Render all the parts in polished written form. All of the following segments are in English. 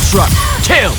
Struck. Kill!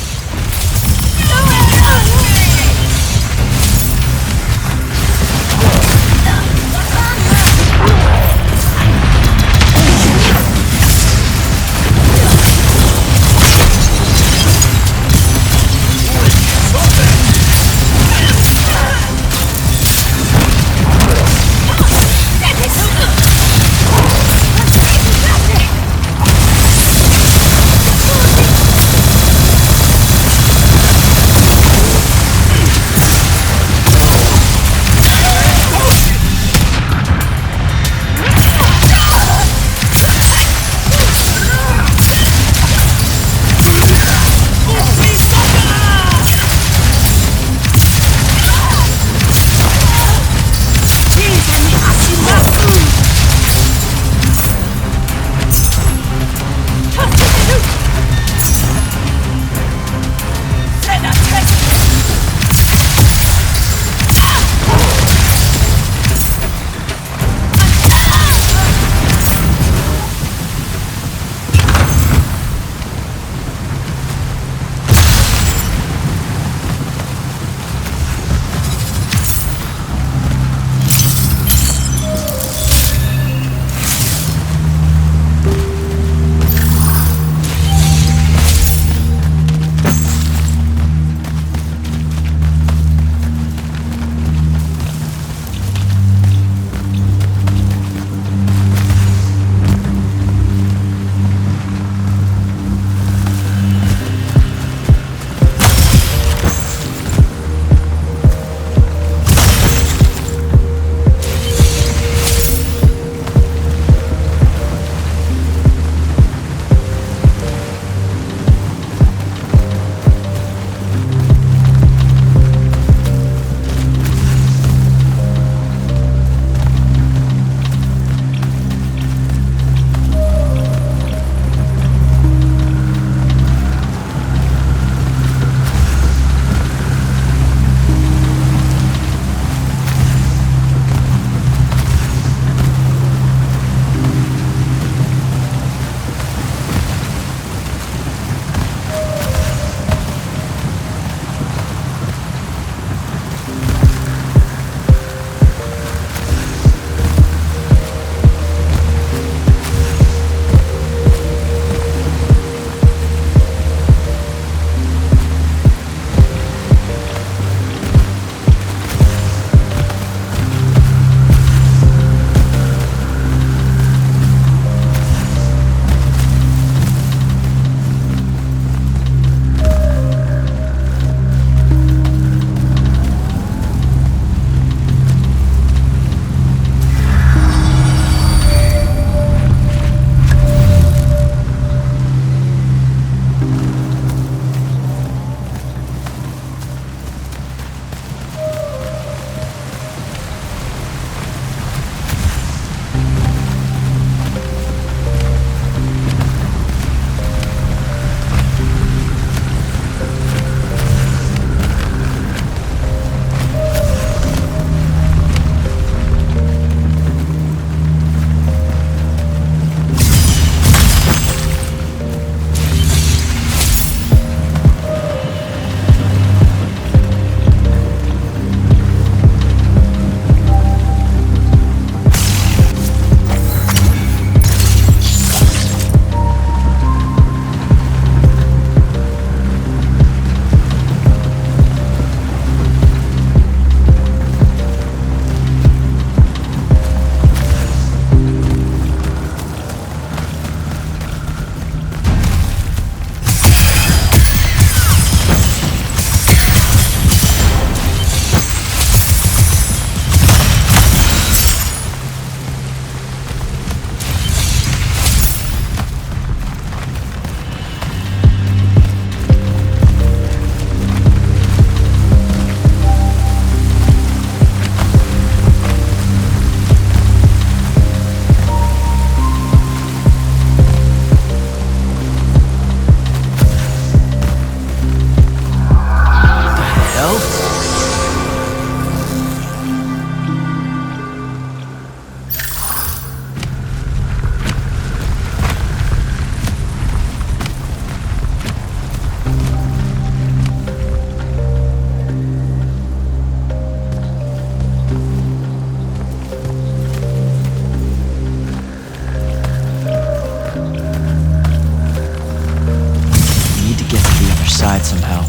inside somehow.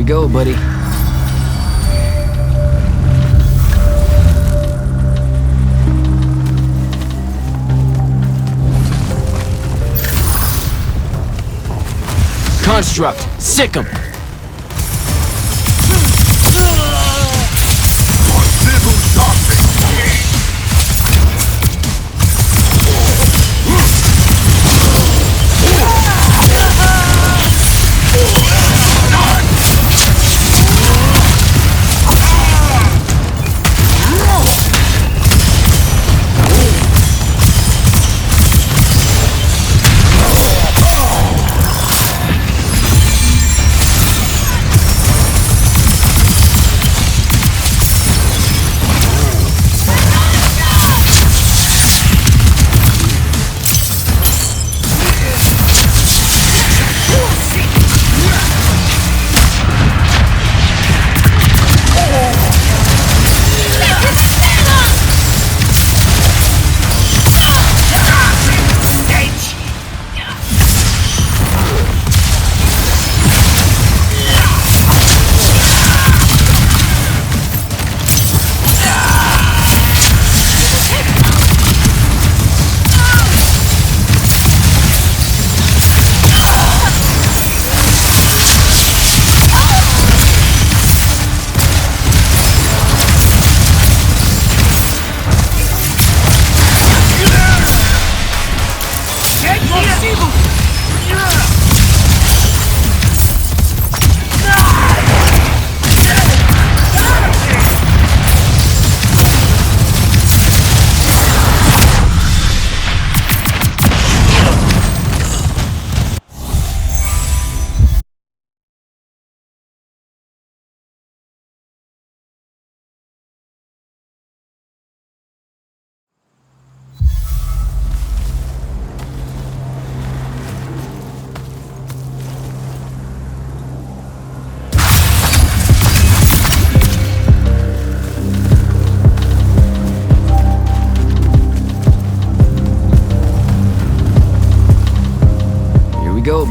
Go, buddy. Construct, sick 'em.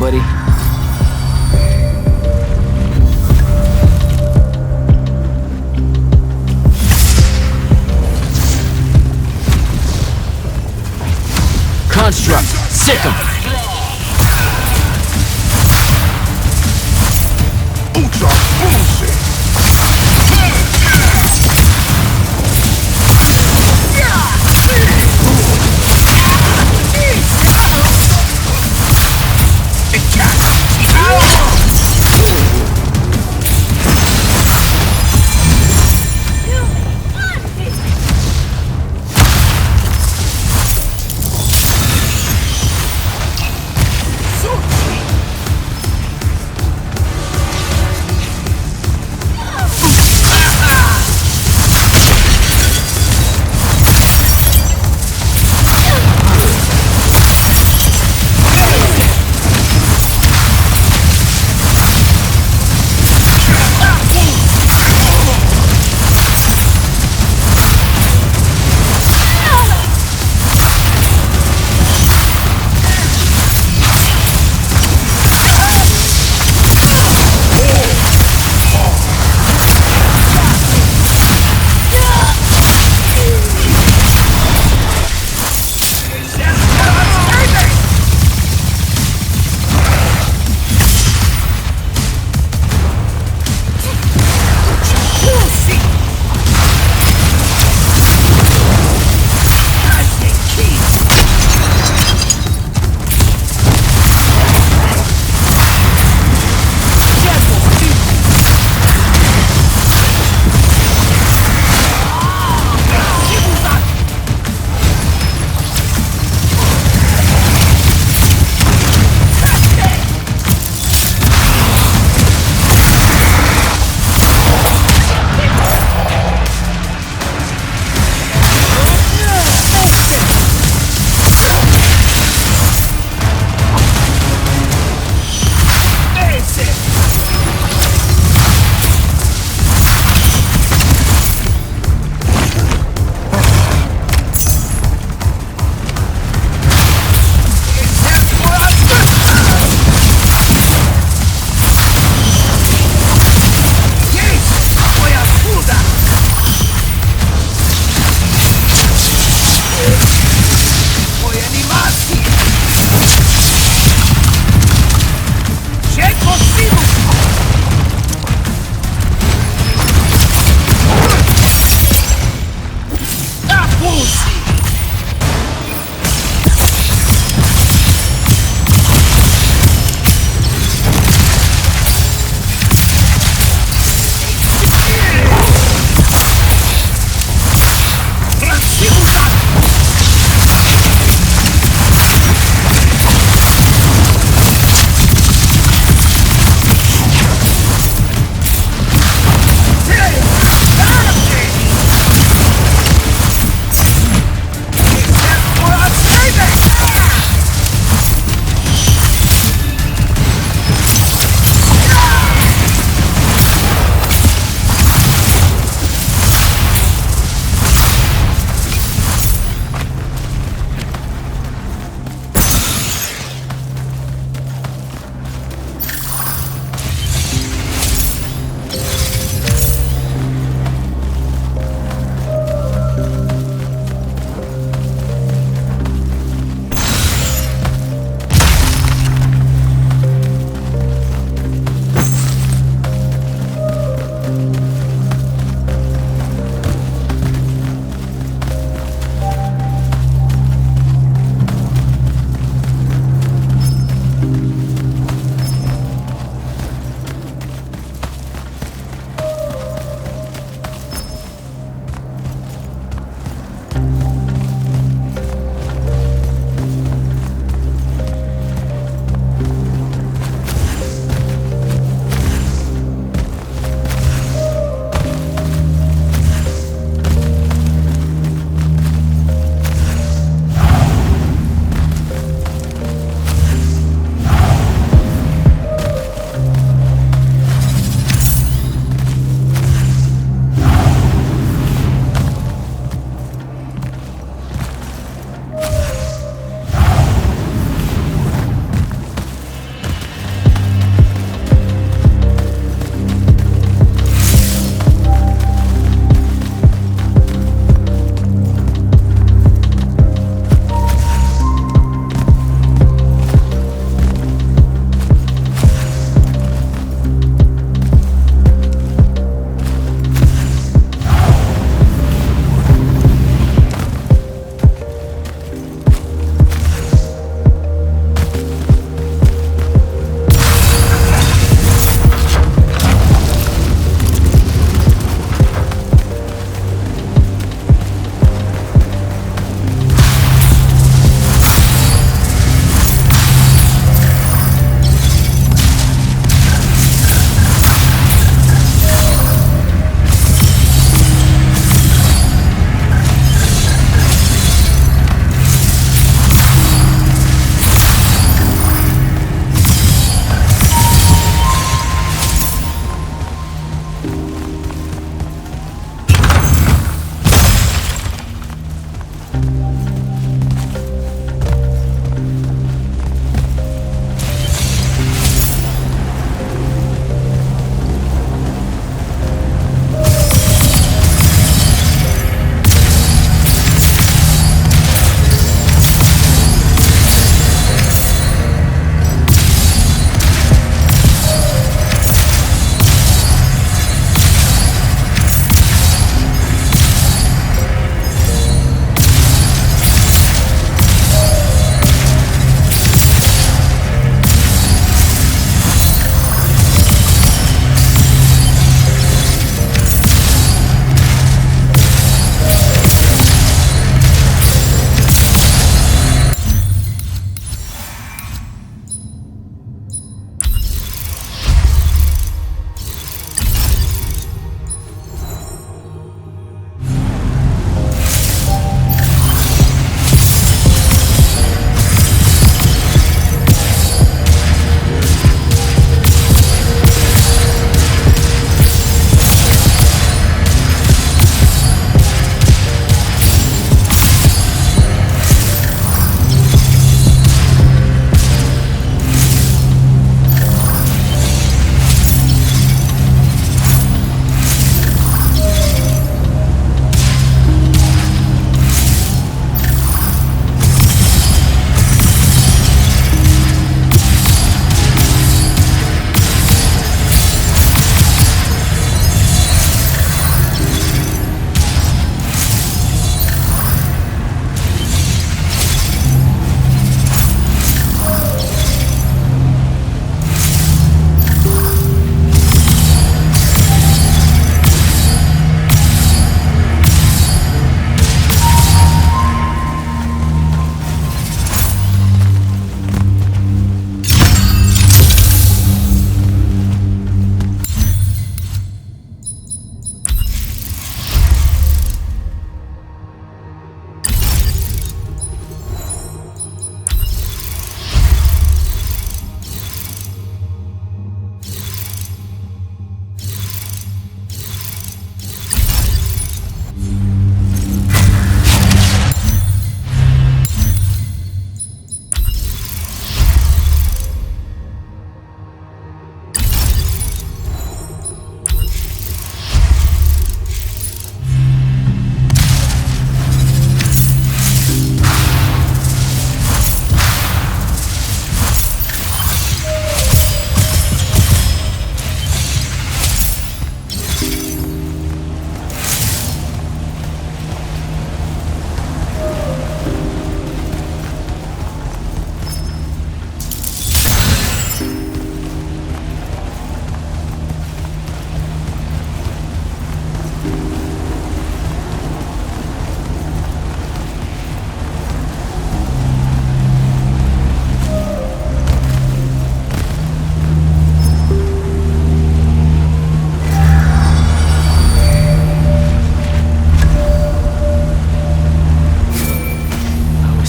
buddy. Construct, sick 'em. Ultra bullshit.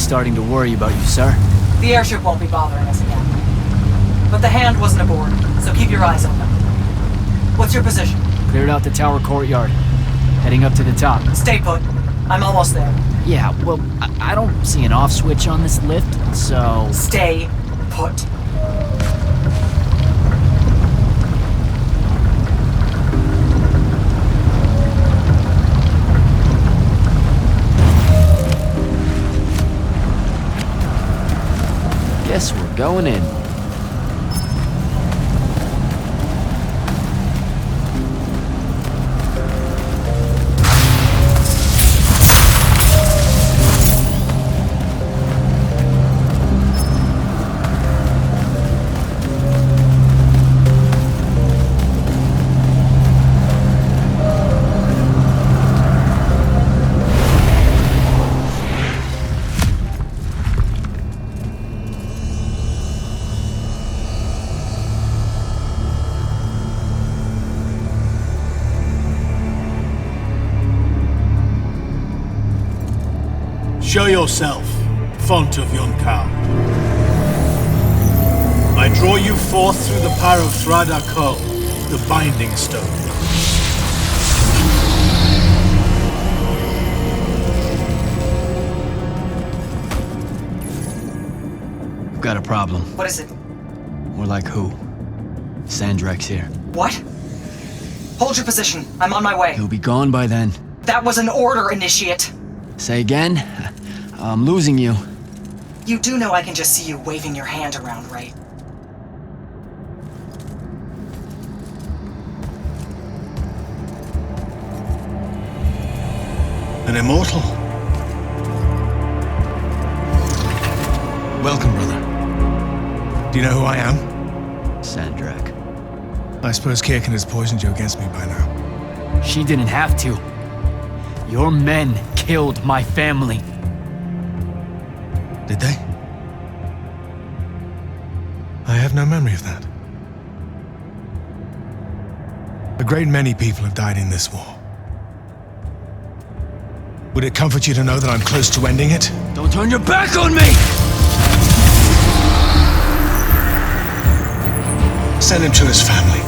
starting to worry about you, sir. The airship won't be bothering us again. But the hand wasn't aboard, so keep your eyes open. What's your position? Cleared out the tower courtyard. Heading up to the top. Stay put. I'm almost there. Yeah, well, I don't see an off switch on this lift, so... Stay put. Guess we're going in. Show yourself, font of Yonkao. I draw you forth through the power of Thrada Ko, the Binding Stone. I've got a problem. What is it? More like who? Sandrek's here. What? Hold your position. I'm on my way. He'll be gone by then. That was an order, Initiate. Say again? I'm losing you. You do know I can just see you waving your hand around, right? An immortal? Welcome, brother. Do you know who I am? Sandrek. I suppose Kirkin has poisoned you against me by now. She didn't have to. Your men killed my family. Did they? I have no memory of that. A great many people have died in this war. Would it comfort you to know that I'm close to ending it? Don't turn your back on me! Send him to his family.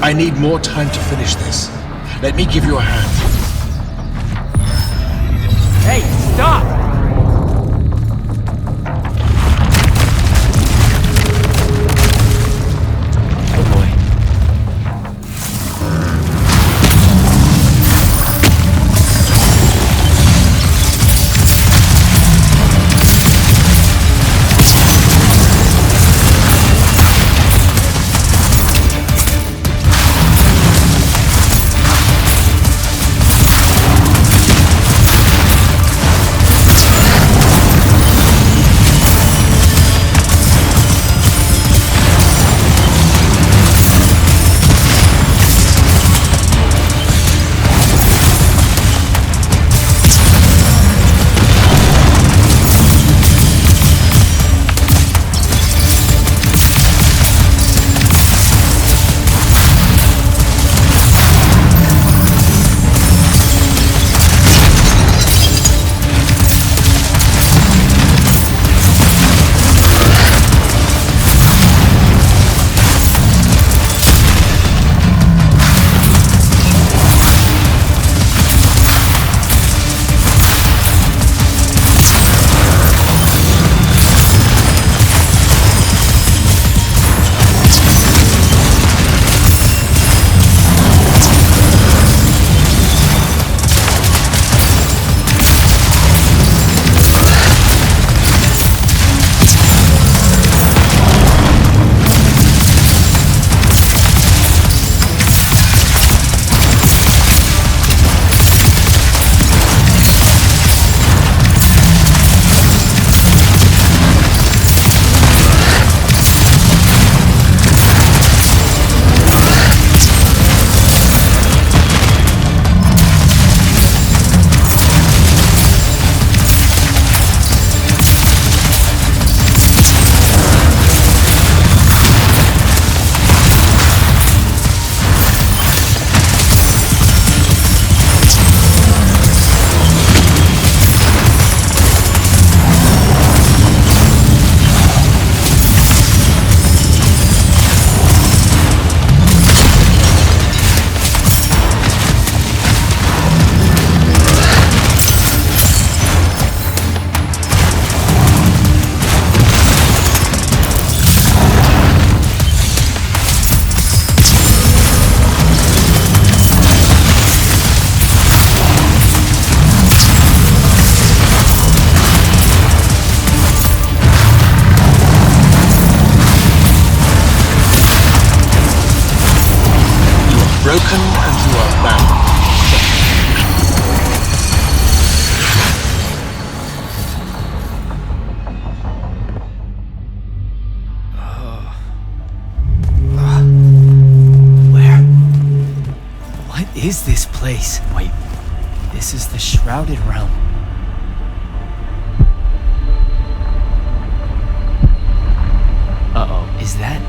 I need more time to finish this. Let me give you a hand. Hey, stop! is this place? Wait, this is the Shrouded Realm. Uh-oh, is that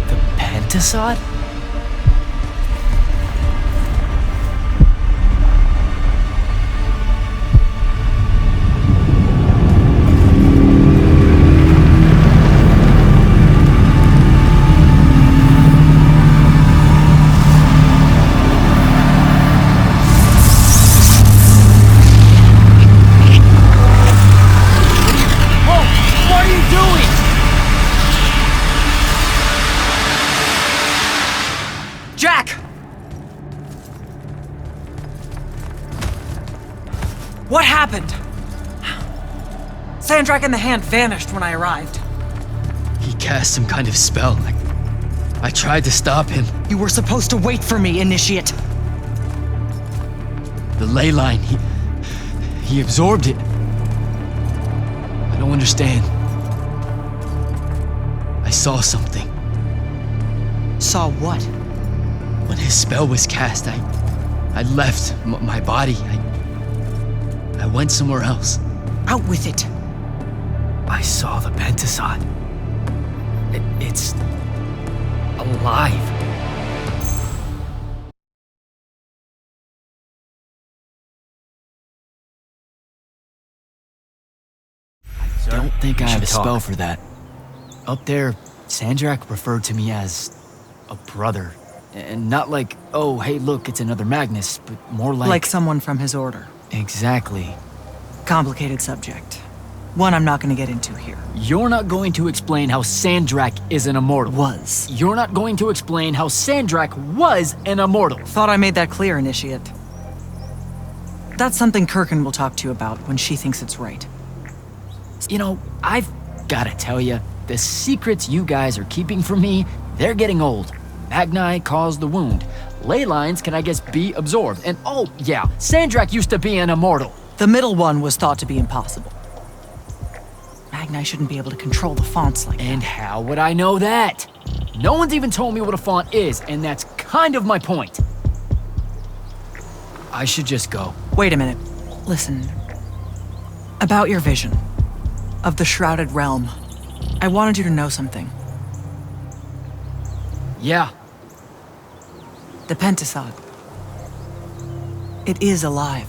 the Pentasod? Jack! What happened? Sandrak and the Hand vanished when I arrived. He cast some kind of spell. I tried to stop him. You were supposed to wait for me, Initiate. The ley line, he absorbed it. I don't understand. I saw something. Saw what? When his spell was cast, I left my body. I went somewhere else. Out with it. I saw the Pentasod. It's alive. I don't think I have a spell for that. Up there, Sandrak referred to me as a brother. And not like, oh, hey, look, it's another Magnus, but more like... Like someone from his order. Exactly. Complicated subject. One I'm not going to get into here. You're not going to explain how Sandrak is an immortal. Was. You're not going to explain how Sandrak was an immortal. Thought I made that clear, Initiate. That's something Kirkin will talk to you about when she thinks it's right. You know, I've gotta tell you, the secrets you guys are keeping from me, they're getting old. Magni caused the wound. Ley lines can, I guess, be absorbed. And oh, yeah, Sandrak used to be an immortal. The middle one was thought to be impossible. Magni shouldn't be able to control the fonts like that. And how would I know that? No one's even told me what a font is, and that's kind of my point. I should just go. Wait a minute. Listen. About your vision of the Shrouded Realm, I wanted you to know something. Yeah. The Pentasod. It is alive.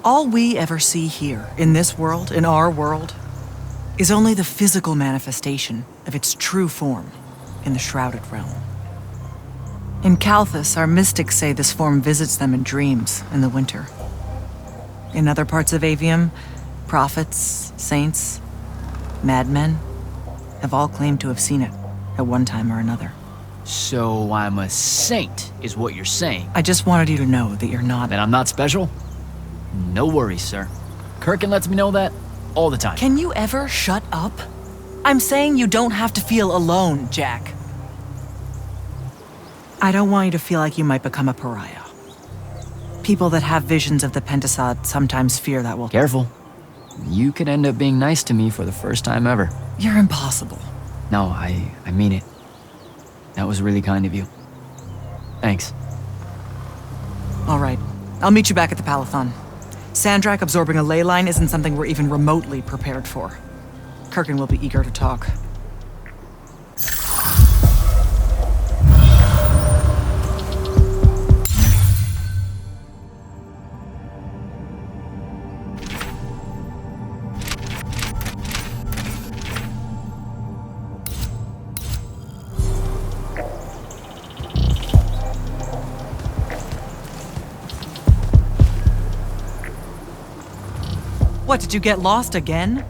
All we ever see here, in this world, in our world, is only the physical manifestation of its true form in the Shrouded Realm. In Kalthus, our mystics say this form visits them in dreams in the winter. In other parts of Aveum, prophets, saints, madmen have all claimed to have seen it at one time or another. So I'm a saint, is what you're saying. I just wanted you to know that you're not. That I'm not special? No worries, sir. Kirkin lets me know that all the time. Can you ever shut up? I'm saying you don't have to feel alone, Jack. I don't want you to feel like you might become a pariah. People that have visions of the Pentasod sometimes fear that will... Careful. You could end up being nice to me for the first time ever. You're impossible. No, I mean it. That was really kind of you. Thanks. All right. I'll meet you back at the Palathon. Sandrak absorbing a ley line isn't something we're even remotely prepared for. Kirkin will be eager to talk. What, did you get lost again?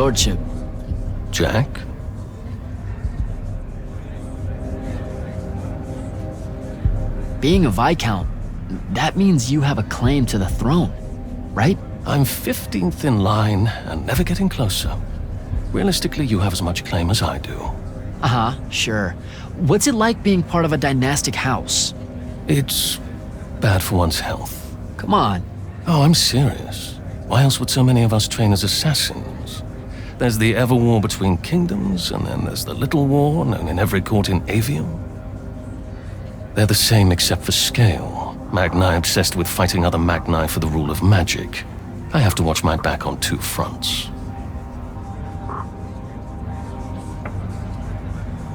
lordship. Jack? Being a Viscount, that means you have a claim to the throne, right? I'm 15th in line and never getting closer. Realistically, you have as much claim as I do. Uh-huh, sure. What's it like being part of a dynastic house? It's bad for one's health. Come on. Oh, I'm serious. Why else would so many of us train as assassins? There's the ever war between kingdoms, and then there's the little war known in every court in Aveum. They're the same except for scale. Magni obsessed with fighting other Magni for the rule of magic. I have to watch my back on two fronts.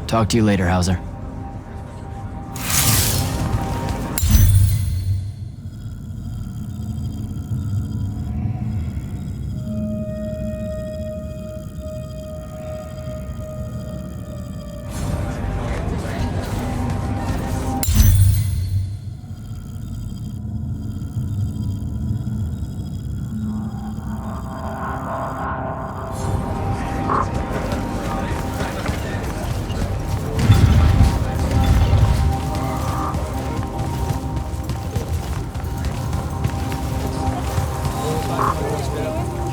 Talk to you later, Hauser.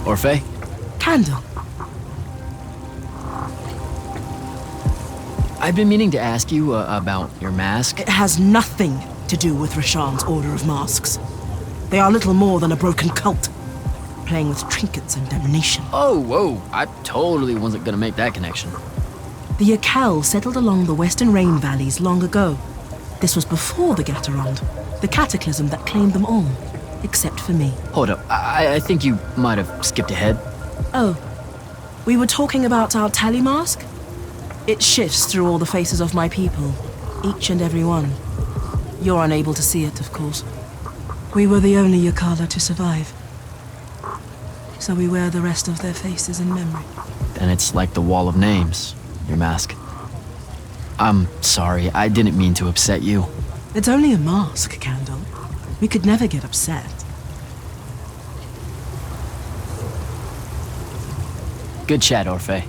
Orphe? Candle. I've been meaning to ask you about your mask. It has nothing to do with Rasharn's Order of Masks. They are little more than a broken cult, playing with trinkets and damnation. Oh, whoa, I totally wasn't gonna make that connection. The Yakel settled along the western rain valleys long ago. This was before the Gaterond, the cataclysm that claimed them all, except for me. Hold up, I think you might have skipped ahead. Oh, we were talking about our tally mask? It shifts through all the faces of my people, each and every one. You're unable to see it, of course. We were the only Yakala to survive. So we wear the rest of their faces in memory. Then it's like the wall of names, your mask. I'm sorry, I didn't mean to upset you. It's only a mask, Candle. We could never get upset. Good chat, Orphe.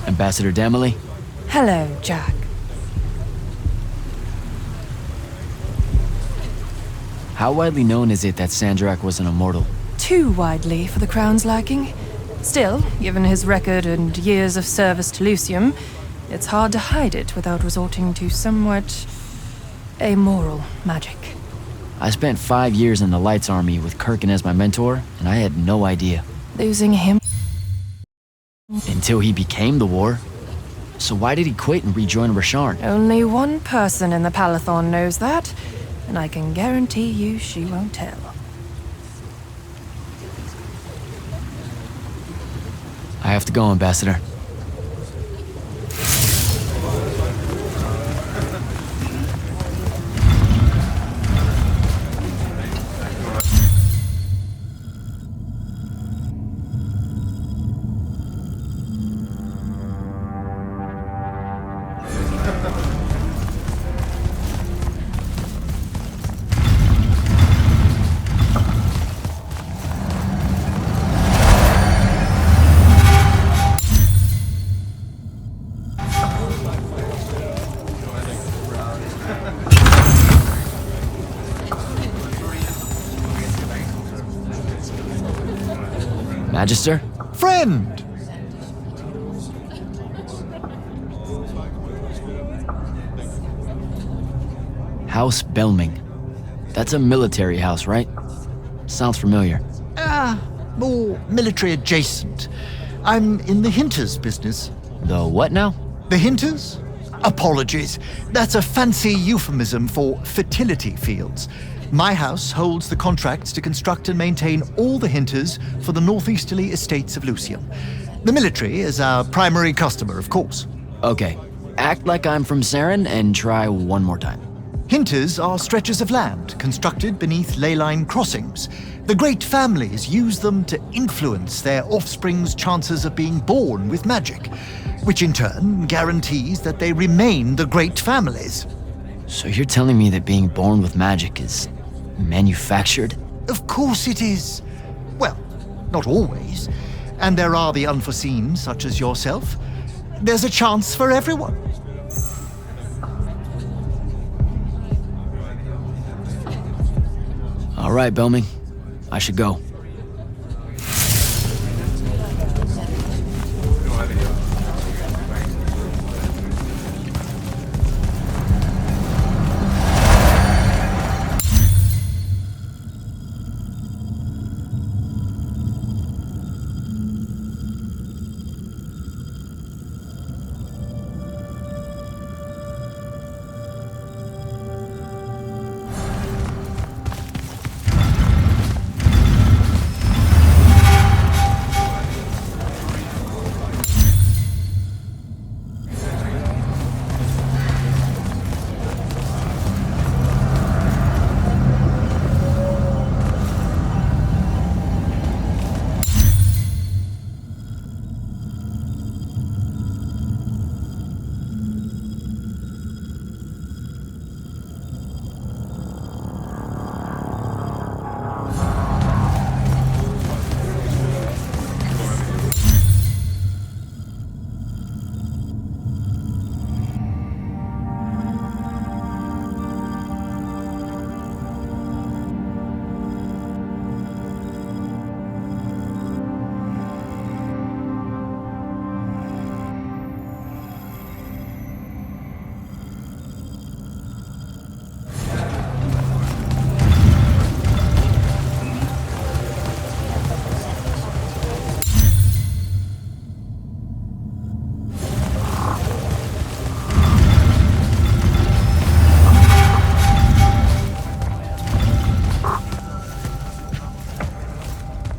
Ambassador Damley? Hello, Jack. How widely known is it that Sandrak was an immortal? Too widely for the Crown's liking. Still, given his record and years of service to Lucium, it's hard to hide it without resorting to somewhat amoral magic. I spent 5 years in the Lights Army with Kirkin as my mentor, and I had no idea. Losing him Until he became the war. So why did he quit and rejoin Rasharn? Only one person in the Palathon knows that, and I can guarantee you she won't tell. I have to go, Ambassador. Magister? Friend! House Belming. That's a military house, right? Sounds familiar. More military adjacent. I'm in the Hinters business. The what now? The Hinters? Apologies. That's a fancy euphemism for fertility fields. My house holds the contracts to construct and maintain all the Hinters for the northeasterly estates of Lucium. The military is our primary customer, of course. Okay, act like I'm from Saren and try one more time. Hinters are stretches of land constructed beneath ley line crossings. The great families use them to influence their offspring's chances of being born with magic, which in turn guarantees that they remain the great families. So you're telling me that being born with magic is manufactured? Of course it is. Well, not always. And there are the unforeseen, such as yourself. There's a chance for everyone. All right, Belming. I should go.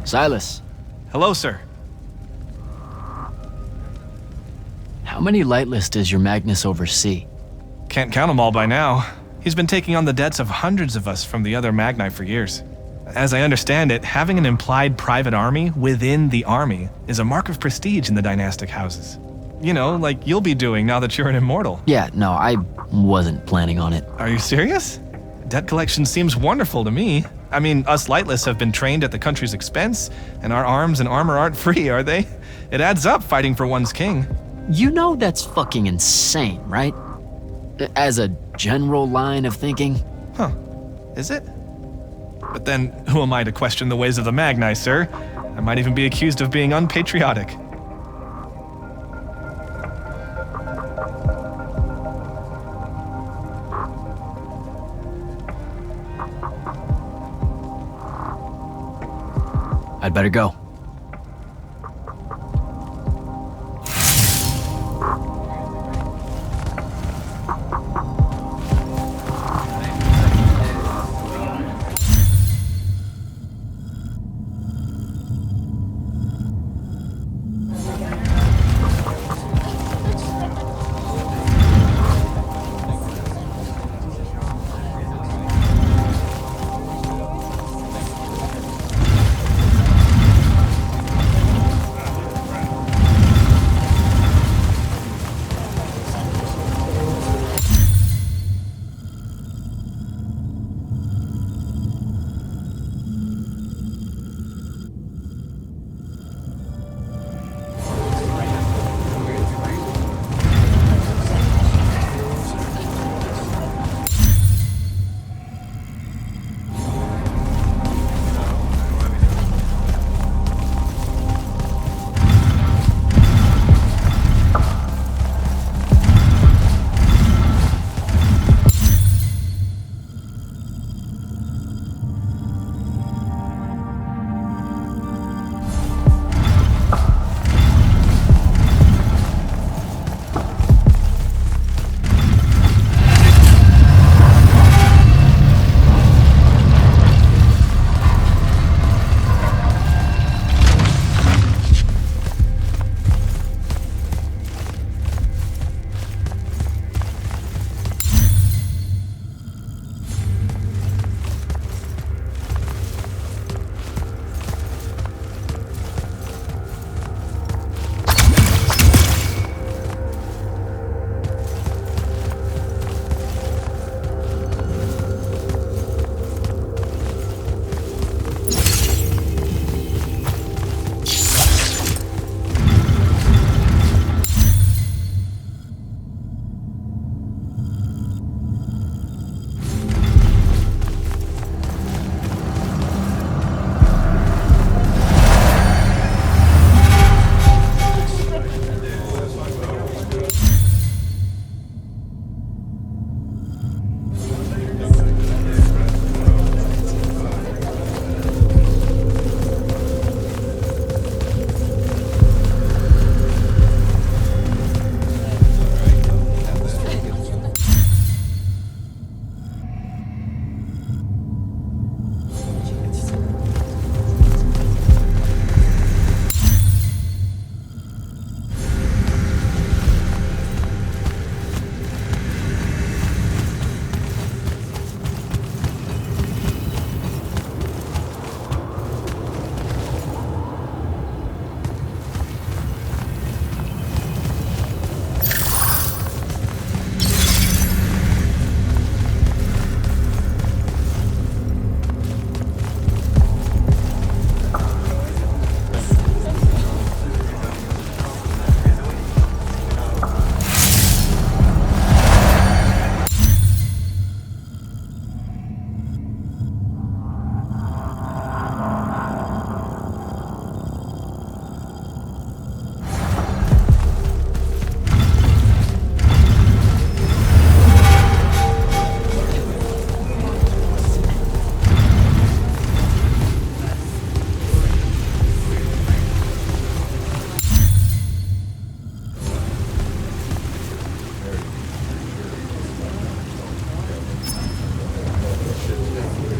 Silas, Hello, sir. how many Lightless does your Magnus oversee? Can't count them all by now. He's been taking on the debts of hundreds of us from the other Magni for years. As I understand it, having an implied private army within the army is a mark of prestige in the dynastic houses. You know, like you'll be doing now that you're an immortal. Yeah, no, I wasn't planning on it. Are you serious? Debt collection seems wonderful to me. I mean, us Lightless have been trained at the country's expense, and our arms and armor aren't free, are they? It adds up fighting for one's king. You know that's fucking insane, right? As a general line of thinking. Huh. Is it? But then, who am I to question the ways of the Magni, sir? I might even be accused of being unpatriotic. I'd better go.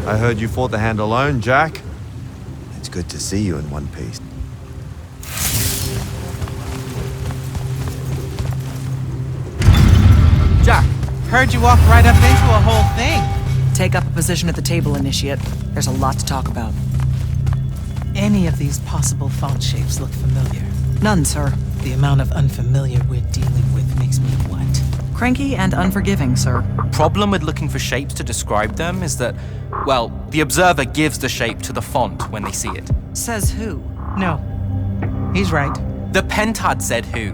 I heard you fought the hand alone, Jack. It's good to see you in one piece. Jack, heard you walk right up into a whole thing. Take up a position at the table, Initiate. There's a lot to talk about. Any of these possible font shapes look familiar. None, sir. The amount of unfamiliar we're dealing with makes me what? Cranky and unforgiving, sir. Problem with looking for shapes to describe them is that, well, the observer gives the shape to the font when they see it. Says who? No. He's right. The Pentad said who,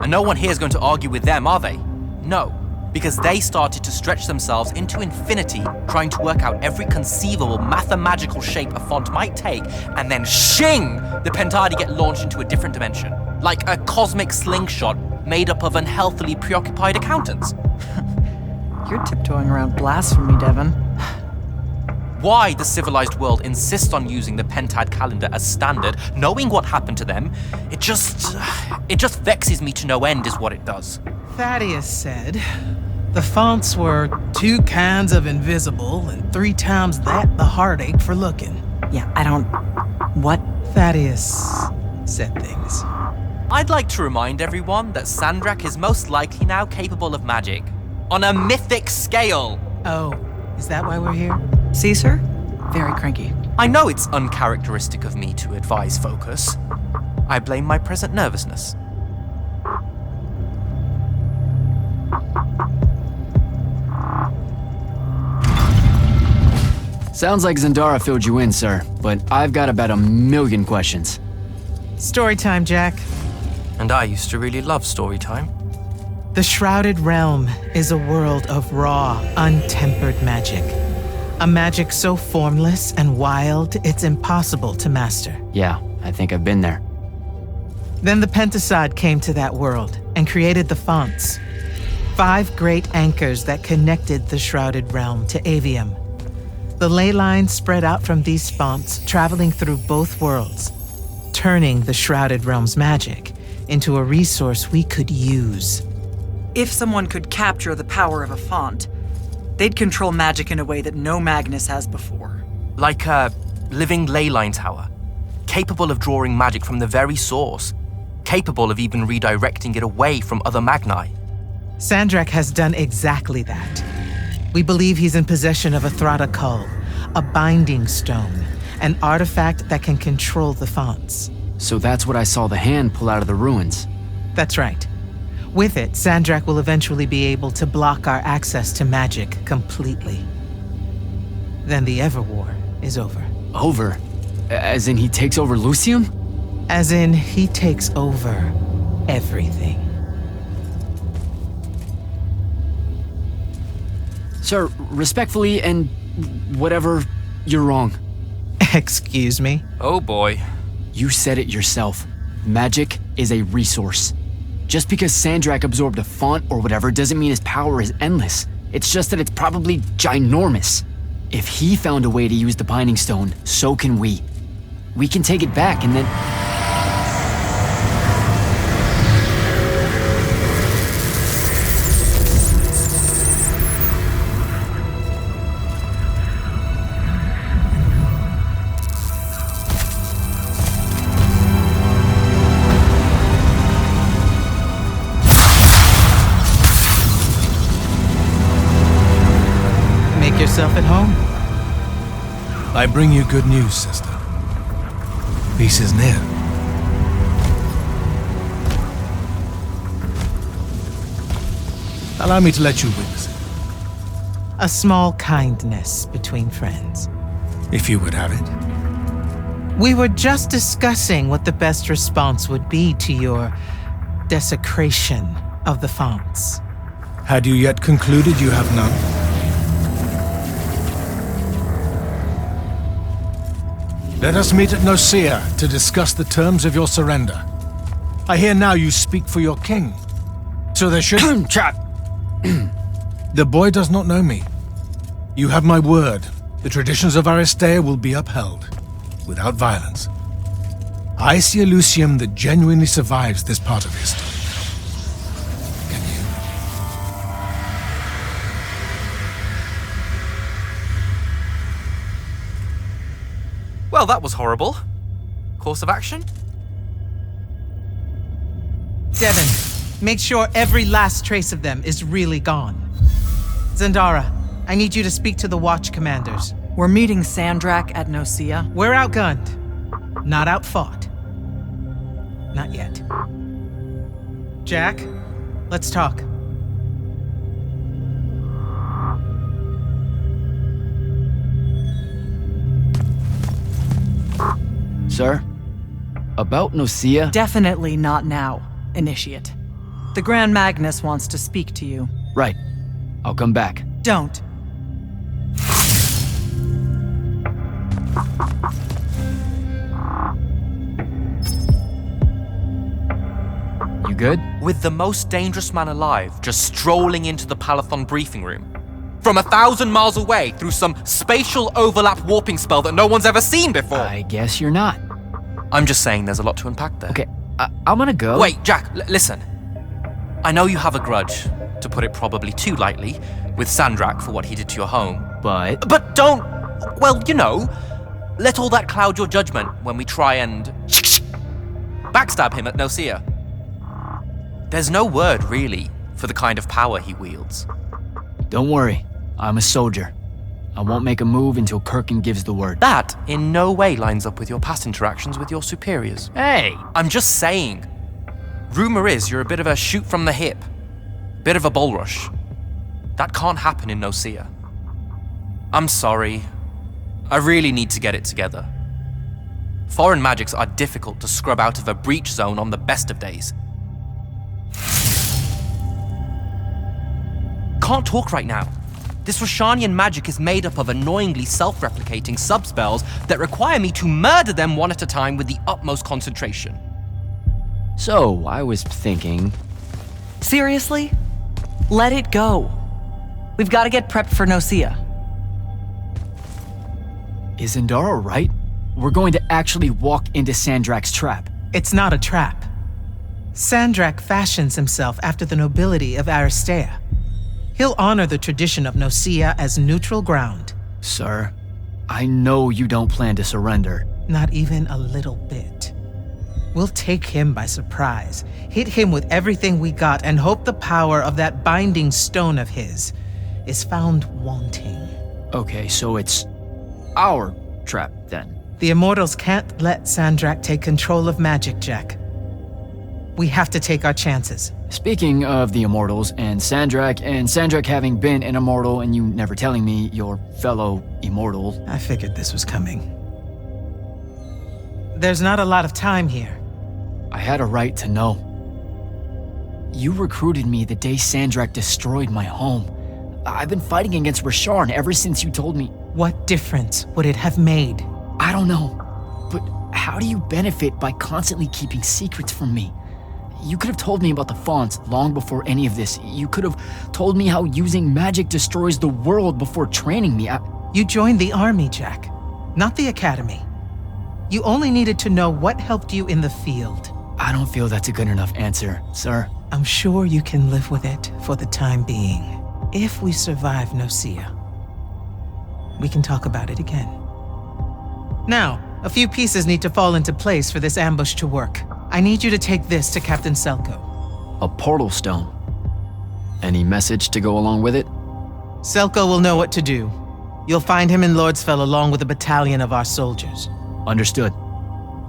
and no one here is going to argue with them, are they? No, because they started to stretch themselves into infinity trying to work out every conceivable mathematical shape a font might take, and then shing, the Pentadi get launched into a different dimension. Like a cosmic slingshot made up of unhealthily preoccupied accountants. You're tiptoeing around blasphemy, Devon. Why the civilized world insists on using the Pentad calendar as standard, knowing what happened to them, it just vexes me to no end is what it does. Thaddeus said the fonts were 2 kinds of invisible and 3 times that the heartache for looking. Yeah, I don't... What? Thaddeus said things. I'd like to remind everyone that Sandrak is most likely now capable of magic. On a mythic scale! Oh, is that why we're here? See, sir? Very cranky. I know it's uncharacteristic of me to advise focus. I blame my present nervousness. Sounds like Zendara filled you in, sir, but I've got about 1,000,000 questions. Story time, Jack. And I used to really love story time. The Shrouded Realm is a world of raw, untempered magic. A magic so formless and wild, it's impossible to master. Yeah, I think I've been there. Then the Pentasod came to that world and created the fonts. 5 great anchors that connected the Shrouded Realm to Aveum. The ley lines spread out from these fonts, traveling through both worlds, turning the Shrouded Realm's magic into a resource we could use. If someone could capture the power of a font, they'd control magic in a way that no Magnus has before. Like a living ley line tower, capable of drawing magic from the very source, capable of even redirecting it away from other Magni. Sandrak has done exactly that. We believe he's in possession of a Thrada Cull, a binding stone, an artifact that can control the fonts. So that's what I saw the hand pull out of the ruins. That's right. With it, Sandrak will eventually be able to block our access to magic completely. Then the Everwar is over. Over? As in he takes over Lucium? As in, he takes over everything. Sir, respectfully and whatever, you're wrong. Excuse me? Oh boy. You said it yourself. Magic is a resource. Just because Sandrak absorbed a font or whatever doesn't mean his power is endless. It's just that it's probably ginormous. If he found a way to use the Binding Stone, so can we. We can take it back and then... Make yourself at home. I bring you good news, sister. Peace is near. Allow me to let you witness it, A small kindness between friends. if you would have it. We were just discussing what the best response would be to your desecration of the fonts. Had you yet concluded you have none? Let us meet at Nicaea to discuss the terms of your surrender. I hear now you speak for your king. So there should... Trap! The boy does not know me. You have my word. The traditions of Aristea will be upheld, without violence. I see a Lucium that genuinely survives this part of history. Can you? Well, that was horrible. Course of action? Devon, make sure every last trace of them is really gone. Zendara, I need you to speak to the Watch commanders. We're meeting Sandrak at Nosea. We're outgunned, not outfought. Not yet. Jack, let's talk. Sir? About Nosea? Definitely not now, Initiate. The Grand Magnus wants to speak to you. Right. I'll come back. Don't. You good? With the most dangerous man alive just strolling into the Palathon briefing room. From 1,000 miles away through some spatial overlap warping spell that no one's ever seen before. I guess you're not. I'm just saying there's a lot to unpack there. Okay, I'm gonna go. Wait, Jack, listen. I know you have a grudge, to put it probably too lightly, with Sandrak for what he did to your home. But don't, well, you know, let all that cloud your judgment when we try and backstab him at Nosea. There's no word, really, for the kind of power he wields. Don't worry, I'm a soldier. I won't make a move until Kirkin gives the word. That in no way lines up with your past interactions with your superiors. Hey! I'm just saying. Rumor is you're a bit of a shoot from the hip. Bit of a bull rush. That can't happen in Nosea. I'm sorry. I really need to get it together. Foreign magics are difficult to scrub out of a breach zone on the best of days. Can't talk right now. This Roshanian magic is made up of annoyingly self-replicating sub-spells that require me to murder them one at a time with the utmost concentration. So, I was thinking... Seriously? Let it go. We've got to get prepped for Nosea. Is Zendara right? We're going to actually walk into Sandrak's trap. It's not a trap. Sandrak fashions himself after the nobility of Aristea. He'll honor the tradition of Nosea as neutral ground. Sir, I know you don't plan to surrender. Not even a little bit. We'll take him by surprise, hit him with everything we got, and hope the power of that binding stone of his is found wanting. Okay, so it's our trap, then. The Immortals can't let Sandrak take control of magic, Jack. We have to take our chances. Speaking of the Immortals and Sandrak having been an Immortal and you never telling me your fellow Immortal... I figured this was coming. There's not a lot of time here. I had a right to know. You recruited me the day Sandrak destroyed my home. I've been fighting against Rasharn ever since you told me. What difference would it have made? I don't know. But how do you benefit by constantly keeping secrets from me? You could have told me about the fonts long before any of this. You could have told me how using magic destroys the world before training me. You joined the army, Jack, not the academy. You only needed to know what helped you in the field. I don't feel that's a good enough answer, sir. I'm sure you can live with it for the time being. If we survive Nosea, we can talk about it again. Now, a few pieces need to fall into place for this ambush to work. I need you to take this to Captain Selko. A portal stone. Any message to go along with it? Selko will know what to do. You'll find him in Lordsfell along with a battalion of our soldiers. Understood.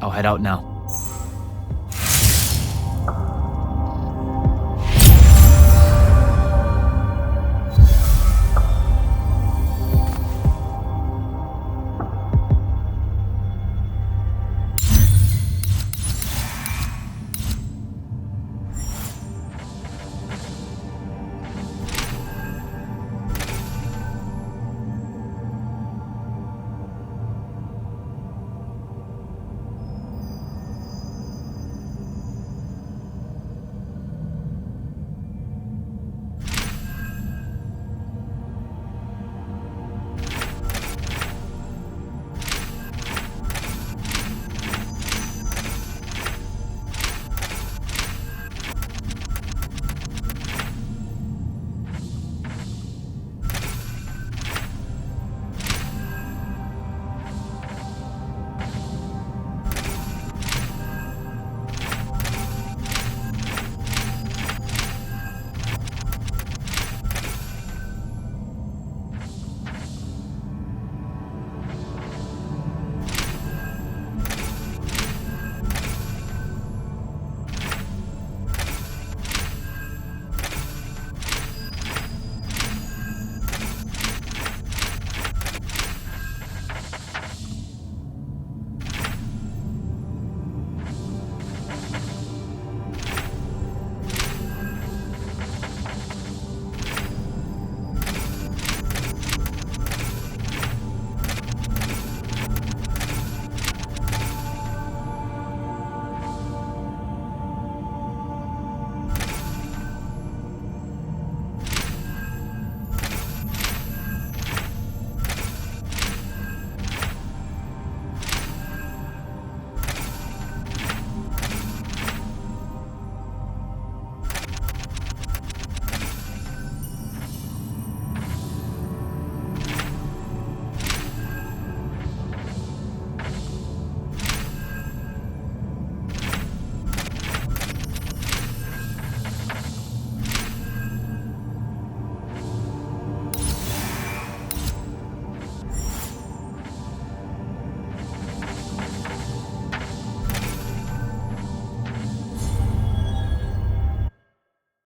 I'll head out now.